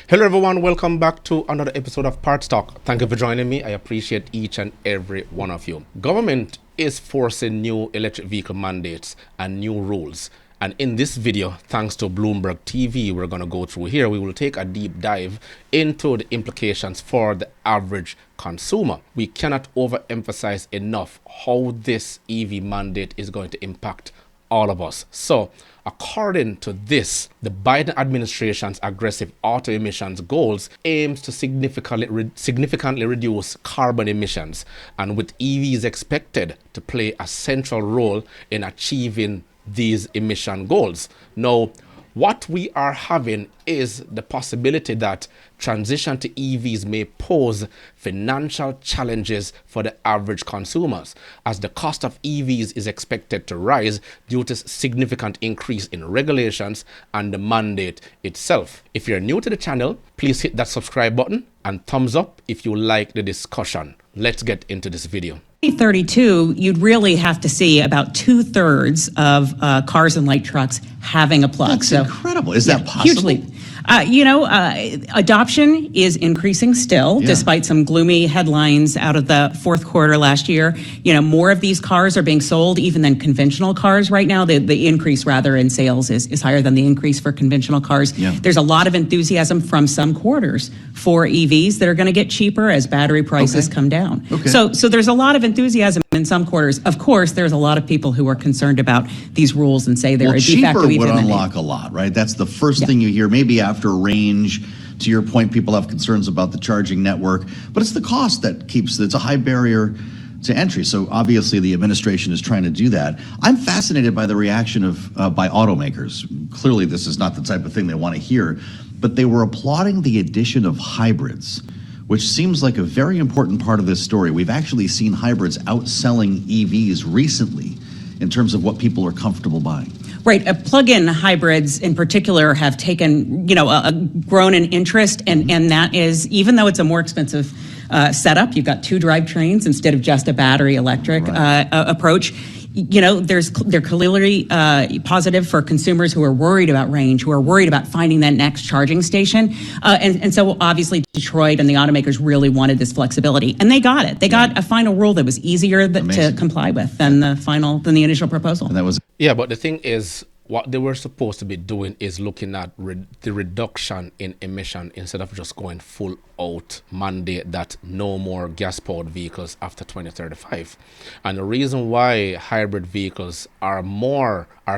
Hello everyone, welcome back to another episode of Parts Talk. Thank you for joining me. I appreciate each and every one of you. Government is forcing new electric vehicle mandates and new rules. And in this video, thanks to Bloomberg TV, we're going to go through here. We will take a deep dive into the implications for the average consumer. We cannot overemphasize enough how this EV mandate is going to impact all of us. So, according to this, the Biden administration's aggressive auto emissions goals aims to significantly reduce carbon emissions, and with EVs expected to play a central role in achieving these emission goals. Now, what we are having is the possibility that transition to EVs may pose financial challenges for the average consumers, as the cost of EVs is expected to rise due to significant increase in regulations and the mandate itself. If you're new to the channel, please hit that subscribe button and thumbs up if you like the discussion. Let's get into this video. 2032, you'd really have to see about 2/3 of cars and light trucks having a plug. That's incredible. Is that possible? Hugely. Adoption is increasing still, despite some gloomy headlines out of the fourth quarter last year. More of these cars are being sold even than conventional cars right now. The increase, rather, in sales is higher than the increase for conventional cars. Yeah. There's a lot of enthusiasm from some quarters for EVs that are going to get cheaper as battery prices come down. Okay. So there's a lot of enthusiasm in some quarters. Of course, there's a lot of people who are concerned about these rules and say they're a de facto cheaper would EV mandate. unlock a lot, right? That's the first thing you hear. Maybe after range, to your point, people have concerns about the charging network, but it's the cost that it's a high barrier to entry. So obviously the administration is trying to do that. I'm fascinated by the reaction by automakers. Clearly this is not the type of thing they want to hear, but they were applauding the addition of hybrids, which seems like a very important part of this story. We've actually seen hybrids outselling EVs recently in terms of what people are comfortable buying. Right. Plug-in hybrids in particular have taken, grown in interest. And that is, even though it's a more expensive setup, you've got two drivetrains instead of just a battery electric approach. They're clearly positive for consumers who are worried about range, who are worried about finding that next charging station. And so obviously Detroit and the automakers really wanted this flexibility, and they got it. They got a final rule that was easier to comply with than the initial proposal. And that was But the thing is, what they were supposed to be doing is looking at the reduction in emission instead of just going full out mandate that no more gas-powered vehicles after 2035. And the reason why hybrid vehicles are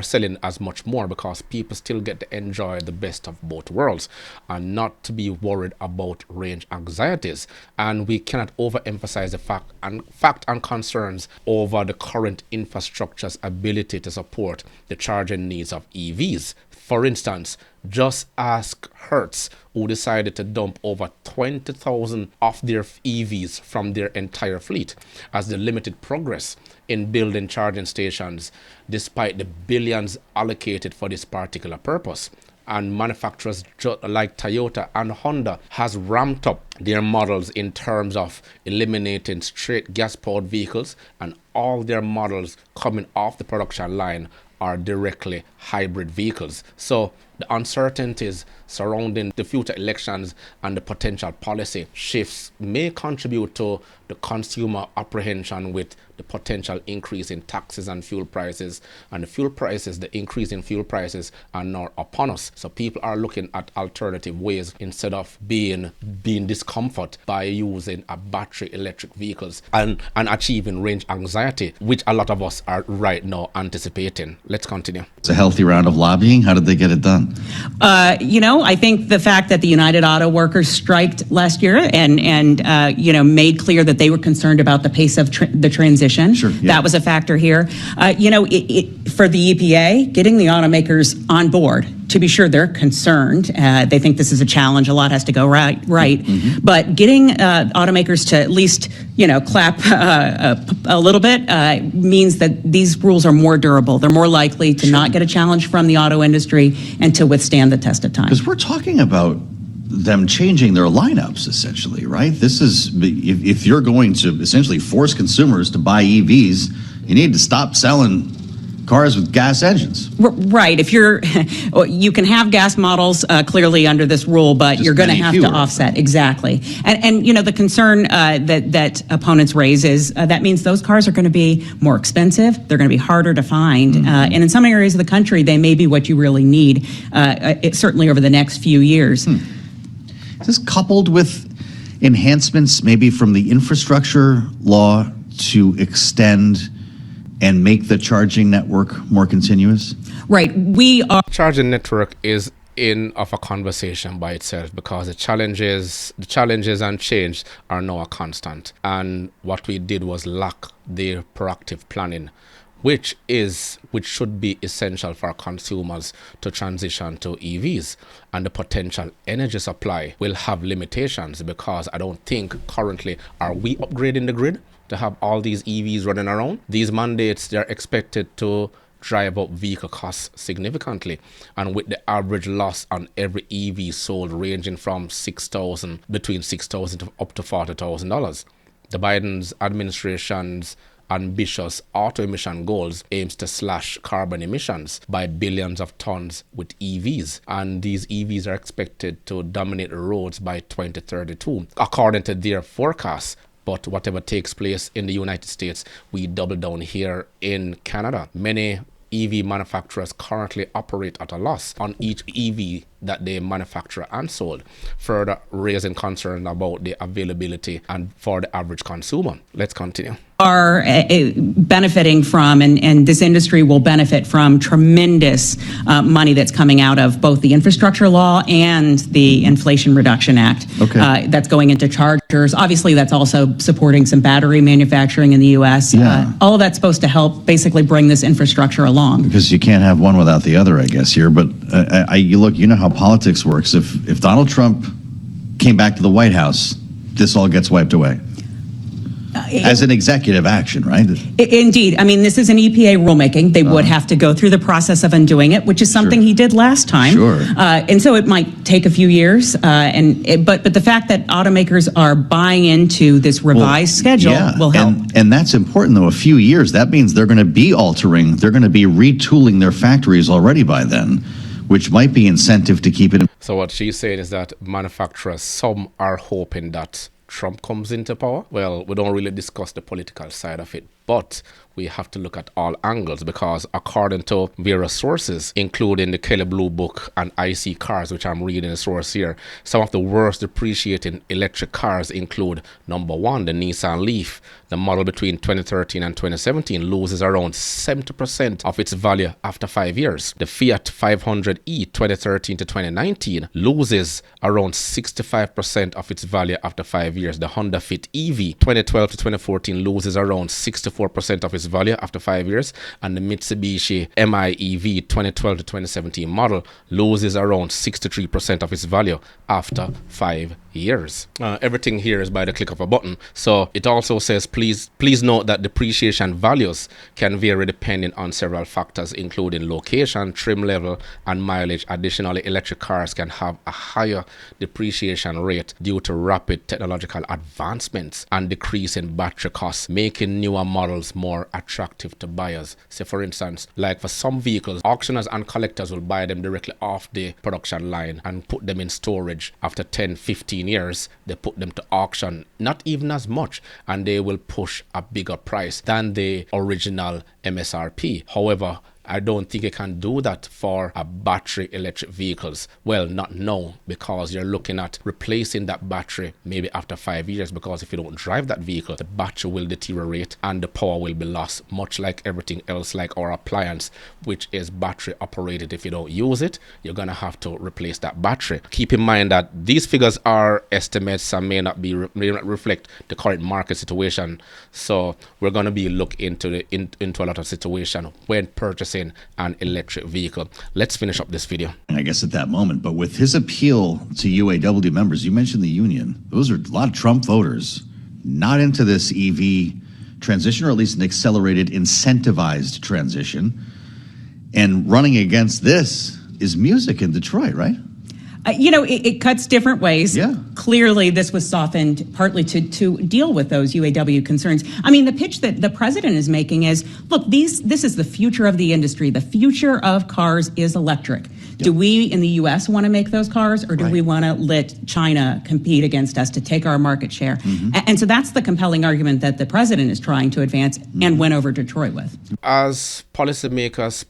selling as much more, because people still get to enjoy the best of both worlds and not to be worried about range anxieties. And we cannot overemphasize the fact and concerns over the current infrastructure's ability to support the charging needs of EVs. For instance, just ask Hertz, who decided to dump over 20,000 of their EVs from their entire fleet, as the limited progress in building charging stations despite the billions allocated for this particular purpose. And manufacturers like Toyota and Honda has ramped up their models in terms of eliminating straight gas-powered vehicles, and all their models coming off the production line are directly hybrid vehicles. So the uncertainties surrounding the future elections and the potential policy shifts may contribute to the consumer apprehension with the potential increase in taxes and fuel prices. And the increase in fuel prices are now upon us. So people are looking at alternative ways instead of being discomfort by using a battery electric vehicles and achieving range anxiety, which a lot of us are right now anticipating. Let's continue. It's a healthy round of lobbying. How did they get it done? I think the fact that the United Auto Workers striked last year and made clear that they were concerned about the pace of the transition. Sure, yeah. That was a factor here. For the EPA, getting the automakers on board. To be sure, they're concerned. They think this is a challenge. A lot has to go right. Mm-hmm. But getting automakers to at least, clap a little bit means that these rules are more durable. They're more likely to not get a challenge from the auto industry and to withstand the test of time. Because we're talking about them changing their lineups, essentially, right? This is, if you're going to essentially force consumers to buy EVs, you need to stop selling cars with gas engines. Right. If you can have gas models clearly under this rule, but Just you're going to many have fewer. to offset. Exactly. And the concern that opponents raise is that means those cars are going to be more expensive. They're going to be harder to find. And in some areas of the country, they may be what you really need, certainly over the next few years. Is this coupled with enhancements maybe from the infrastructure law to extend and make the charging network more continuous? Right. We are. Charging network is in of a conversation by itself because the challenges and change are now a constant. And what we did was lack the proactive planning, which should be essential for consumers to transition to EVs. And the potential energy supply will have limitations because I don't think currently are we upgrading the grid to have all these EVs running around. These mandates, they're expected to drive up vehicle costs significantly, and with the average loss on every EV sold ranging from between $6,000 to up to $40,000. The Biden's administration's ambitious auto emission goals aims to slash carbon emissions by billions of tons with EVs, and these EVs are expected to dominate the roads by 2032 according to their forecasts. But whatever takes place in the United States, we double down here in Canada. Many EV manufacturers currently operate at a loss on each EV that they manufacture and sold, further raising concern about the availability and for the average consumer. Let's continue. Are benefiting from, and this industry will benefit from tremendous money that's coming out of both the infrastructure law and the Inflation Reduction Act. Okay. That's going into chargers. Obviously, that's also supporting some battery manufacturing in the U.S. Yeah. All of that's supposed to help basically bring this infrastructure along. Because you can't have one without the other, I guess, here. But you know how politics works. If Donald Trump came back to the White House, this all gets wiped away. As an executive action, right? Indeed. I mean, this is an EPA rulemaking. They would have to go through the process of undoing it, which is something he did last time. Sure. And so it might take a few years. But the fact that automakers are buying into this revised schedule will help. And that's important, though. A few years, that means they're going to be altering, they're going to be retooling their factories already by then, which might be incentive to keep it. So what she's saying is that manufacturers, some are hoping that Trump comes into power. Well, we don't really discuss the political side of it, but we have to look at all angles because according to various sources, including the Kelly Blue Book and IC Cars, which I'm reading the source here, some of the worst depreciating electric cars include number one, the Nissan Leaf. The model between 2013 and 2017 loses around 70% of its value after 5 years. The Fiat 500e 2013 to 2019 loses around 65% of its value after 5 years. The Honda Fit EV 2012 to 2014 loses around 64% of its value after 5 years, and the Mitsubishi MIEV 2012 to 2017 model loses around 63% of its value after 5 years. Everything here is by the click of a button. So it also says please note that depreciation values can vary depending on several factors, including location, trim level, and mileage. Additionally, electric cars can have a higher depreciation rate due to rapid technological advancements and decrease in battery costs, making newer models more attractive to buyers. Say, for instance, like for some vehicles, auctioneers and collectors will buy them directly off the production line and put them in storage. After 10-15 years, they put them to auction, not even as much, and they will push a bigger price than the original MSRP. However, I don't think you can do that for a battery electric vehicles. Well, not now, because you're looking at replacing that battery maybe after 5 years, because if you don't drive that vehicle, the battery will deteriorate and the power will be lost, much like everything else, like our appliance, which is battery operated. If you don't use it, you're gonna have to replace that battery. Keep in mind that these figures are estimates and may not reflect the current market situation. So we're gonna be looking into a lot of situation when purchasing an electric vehicle. Let's finish up this video. I guess at that moment, but with his appeal to UAW members, you mentioned the union. Those are a lot of Trump voters not into this EV transition, or at least an accelerated, incentivized transition. And running against this is music in Detroit, right? It cuts different ways. Yeah. Clearly, this was softened partly to deal with those UAW concerns. I mean, the pitch that the president is making is, look, this is the future of the industry. The future of cars is electric. Do we in the U.S. want to make those cars, or do we want to let China compete against us to take our market share? And so that's the compelling argument that the president is trying to advance and went over Detroit with. As policymakers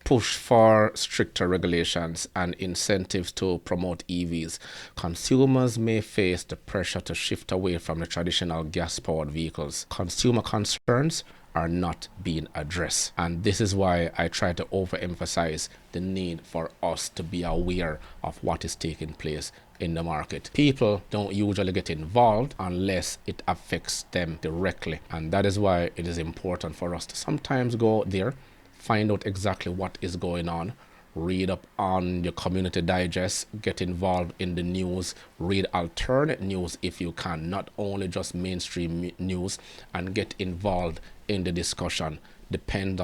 push for stricter regulations and incentives to promote EVs, consumers may face the pressure to shift away from the traditional gas-powered vehicles. Consumer concerns are not being addressed. And this is why I try to overemphasize the need for us to be aware of what is taking place in the market. People don't usually get involved unless it affects them directly. And that is why it is important for us to sometimes go there, find out exactly what is going on, read up on your community digest, get involved in the news, read alternate news if you can, not only just mainstream news, and get involved in the discussion depending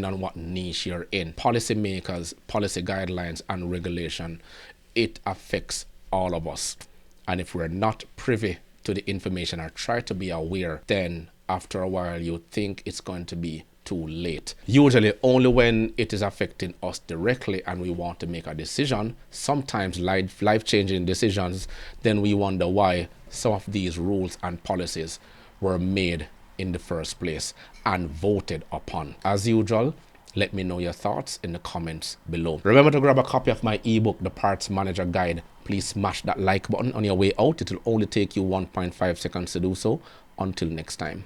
on what niche you're in. Policymakers, policy guidelines and regulation, it affects all of us. And if we're not privy to the information or try to be aware, then after a while you think it's going to be too late. Usually only when it is affecting us directly and we want to make a decision, sometimes life-changing decisions, then we wonder why some of these rules and policies were made in the first place and voted upon. As usual, let me know your thoughts in the comments below. Remember to grab a copy of my ebook, The Parts Manager Guide. Please smash that like button on your way out. It will only take you 1.5 seconds to do so. Until next time.